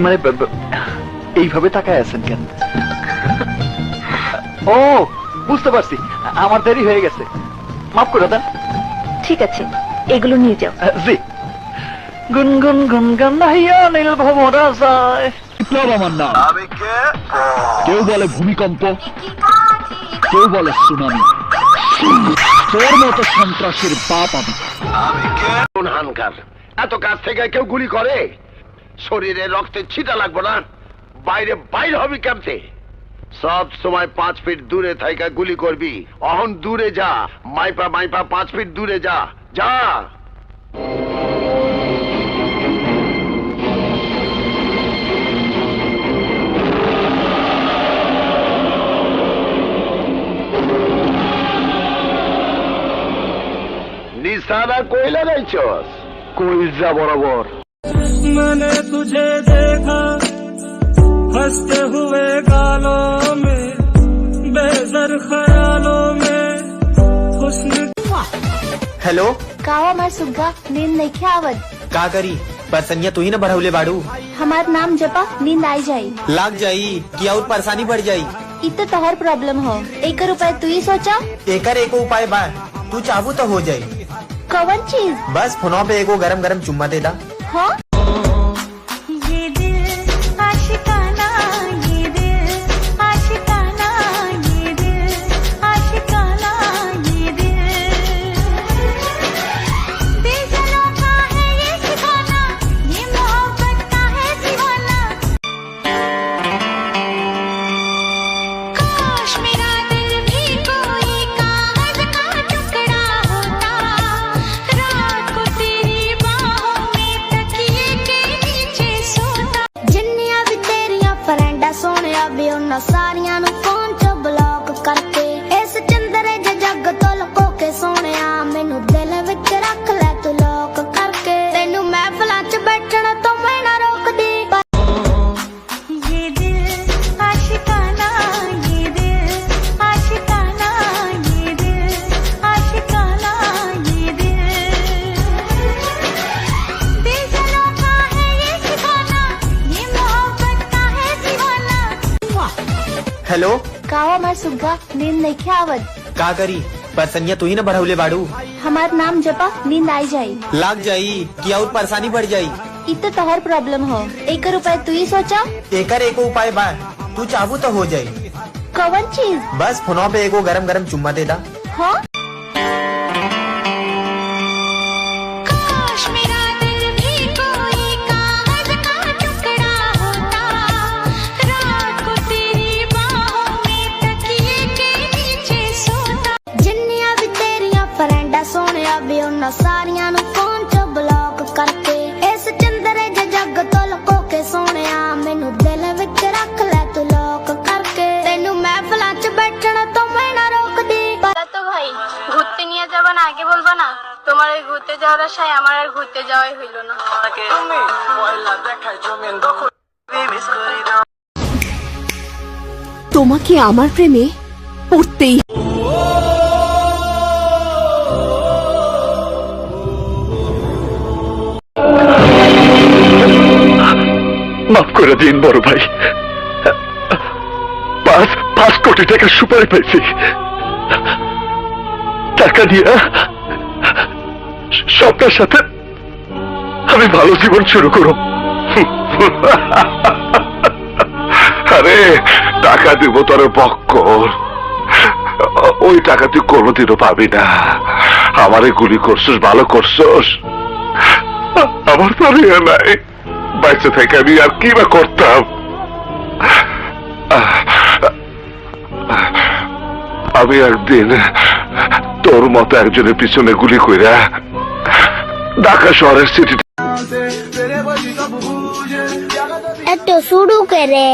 মানে এইভাবে তাকায় আছেন কেন? ও বুঝতে পারছি, আমার দেরি হয়ে গেছে, মাফ করে দেন। ঠিক আছে, এগুলো নিয়ে যাও। জি। গুনগুন গুনগান নাহিয়া নীল ভমরা যায়। বিপ্লব আমার নাম। কেউ বলে ভূমিকম্প, কেউ বলে সুনামি, তোর মতো সন্ত্রাসীর বাপ আমি। হানকার এত কাছ থেকে কেউ গুলি করে? শরীরে রক্তের ছিটা লাগবো না? বাইরে বাইরে হবি কেমতে? সব সময় 5 ফিট দূরে থাইকা গুলি করবি। অহন দূরে যা, মাইপা মাইপা 5 ফিট দূরে যা, যা। निशाना कोई लगाइछस? कोइजा बराबर। मैंने तुझे देखा हंसते हुए गालों में, बेज़र ख्यालों में हुस्न। हेलो, कावा हमार सुग्गा नींद नहीं आवत। का करी? परसनिया तू ही न बढ़ौले बाड़ू। हमार नाम जपा नींद आई जाई। लाग जाई कि और परेशानी बढ़ जाई। इत तोहर प्रॉब्लम हो, एक उपाय तू ही सोचा। एकर एको उपाय बा, तू चाहू तो हो जाई। कौन चीज? बस फोनों पे एको गरम गरम चुम्मा दे दा। हाँ? ये दिल आशिकाना, ये दिल आशिकाना, ये दिल आशिकाना, ये दिल बेजलों का है ये ठिकाना, ये मोहब्बत का है दीवाना। काश मेरा दिल भी कोई कागज का टुकड़ा होता, रात को तेरी बाहों में तकिए के नीचे सोता। जिन्नियां भी तेरियां फ्रेंडा सोनिया भी उन्हां सारियां नूं फोन चों ब्लॉक करके, इस चंदरे जे जग तो लुको के सोनिया मैनू दिल विच रख ले तू लॉक करके। तैनू महफिलां च बैठण तो मैं ना रोकदी, ये दिल आशिकाना, ये दिल आशिकाना, ये दिल आशिकाना, ये दिल बेजलों का है ये ठिकाना, ये मोहब्बत का है दीवाना। हेलो, कावा हमार सुग्गा नींद नहीं आवत। का करी? परसनिया तू ही न बढ़ौले बाड़ू। हमार नाम जपा नींद आई जाई। लाग जाई कि और परेशानी बढ़ जाई। इत तोहर प्रॉब्लम हो, एक उपाय तू ही सोचा। एकर एको उपाय बा, तू चाहू तो हो जाई। कौन चीज? बस फोनों पे एको गरम गरम चुम्मा दे दा। हाँ? काश मेरा दिल भी कोई कागज का टुकड़ा होता, रात को तेरी बाहों में तकिए के नीचे सोता। जिन्नियां भी तेरियां फ्रेंडा सोनिया भी उन्हां सारियां नूं फोन चों ब्लॉक करके, इस चंदरे जे जग तो लुको के सोनिया मैनू दिल विच रख ले तू लॉक करके। तैनू महफिलां च बैठण तो मैं ना रोकदी। তো ভাই ঘুরতে নিয়ে যাবা না, আগে বলবা না? তোমার ওই ঘুরতে যাওয়ার আশায় আমার আর ঘুরতে যাওয়াই হইল না। তোমাকে আমার প্রেমে পড়তেই। মাফ করে দিন বড় ভাই। 5 কোটি টাকা সুপারি পাইছি। টাকা দিয়া সবটার সাথে আমি ভালো জীবন শুরু করব। আরে টাকা দিব তোর বক্কর, ওই টাকা তুই কোনোদিনও পাবি না। আমারে গুলি করছস, ভালো করছস, আমার তো নাই। বাইচে থেকে আমি আর কি বা করতাম? আমি একদিন তোর মতো একজনের পিছনে গুলি কইরা ঢাকা শহরের সিটি একটু শুরু করে